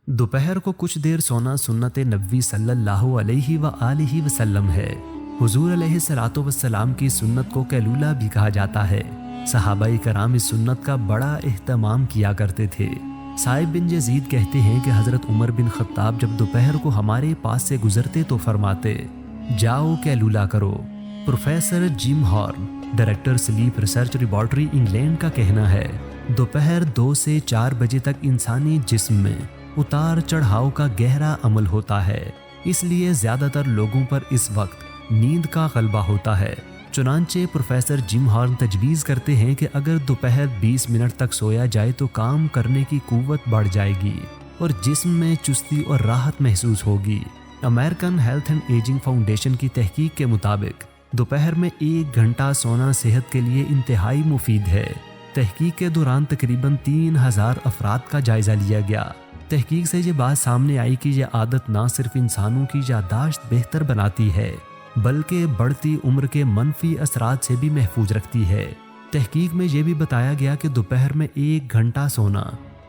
दोपहर को कुछ देर सोना सुन्नत नबी सल्लल्लाहु अलैहि व आलिहि वसल्लम है। हुजूर अलैहिस्सलातु वस्सलाम की सुन्नत को कैलूला भी कहा जाता है। सहाबाई कराम इस सुन्नत का बड़ा एहतमाम किया करते थे। साइब बिन यजीद कहते हैं कि हज़रत उमर बिन खत्ताब जब दोपहर को हमारे पास से गुजरते तो फरमाते, जाओ कैलूला करो। Professor gym horn, director sleep research laboratory England का कहना है, दोपहर 2 से 4 बजे तक इंसानी जिस्म में उतार चढ़ाव का गहरा अमल होता है, इसलिए ज़्यादातर लोगों पर इस वक्त नींद का गलबा होता है। चुनांचे प्रोफेसर जिम हॉर्न तजवीज़ करते हैं कि अगर दोपहर 20 मिनट तक सोया जाए तो काम करने की कुव्वत बढ़ जाएगी और जिस्म में चुस्ती और राहत महसूस होगी। American health and ageing foundation की तहकीक के मुताबिक दोपहर में 1 घंटा सोना सेहत के लिए इंतहाई मुफीद है। तहकीक के दौरान तकरीबन 3000 अफराद का जायज़ा लिया गया। तहकीक से ये बात सामने आई कि यह आदत ना सिर्फ इंसानों की यादाश्त बेहतर बनाती है बल्कि बढ़ती उम्र के मनफी असरात से भी महफूज रखती है। तहकीक में यह भी बताया गया कि दोपहर में 1 घंटा सोना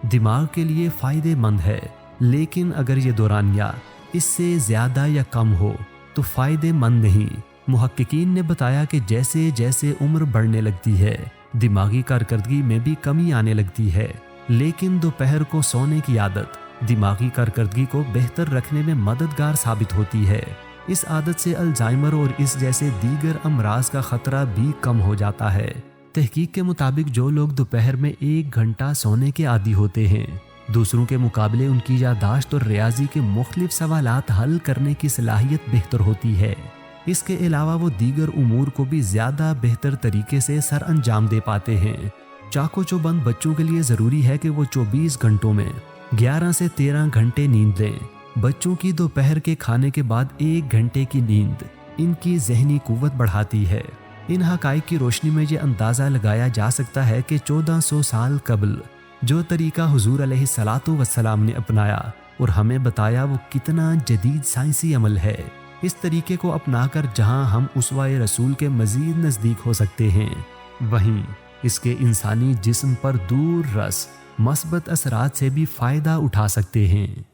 दिमाग के लिए फ़ायदेमंद है, लेकिन अगर ये दौरानिया इससे ज़्यादा या कम हो तो फ़ायदेमंद नहीं। मुहक्किकीन ने बताया कि जैसे जैसे उम्र बढ़ने लगती है दिमागी कारकर्दगी में भी कमी आने लगती है, लेकिन दोपहर को सोने की आदत दिमागी कारकर्दगी को बेहतर रखने में मददगार साबित होती है। इस आदत से अल्जाइमर और इस जैसे दीगर अमराज का खतरा भी कम हो जाता है। तहकीक के मुताबिक जो लोग दोपहर में 1 घंटा सोने के आदी होते हैं, दूसरों के मुकाबले उनकी यादाश्त और रियाजी के मुख्तलिफ सवालात हल करने की सलाहियत बेहतर होती है। इसके अलावा वो दीगर उमूर को भी ज़्यादा बेहतर तरीके से सर अंजाम दे पाते हैं। चाको चौबंद बच्चों के लिए ज़रूरी है कि वो 24 घंटों में 11 से 13 घंटे नींद लें। बच्चों की दोपहर के खाने के बाद 1 घंटे की नींद इनकी जहनी कुव्वत बढ़ाती है। इन हक़ाइक़ की रोशनी में ये अंदाज़ा लगाया जा सकता है कि 1400 साल कबल जो तरीका हुजूर अलैहिस्सलातु वस्सलाम ने अपनाया और हमें बताया वो कितना जदीद साइंसी अमल है। इस तरीके को अपनाकर जहां हम उसवाए रसूल के मज़ीद नज़दीक हो सकते हैं, वहीं इसके इंसानी जिस्म पर दूर रस मस्बत असरात से भी फ़ायदा उठा सकते हैं।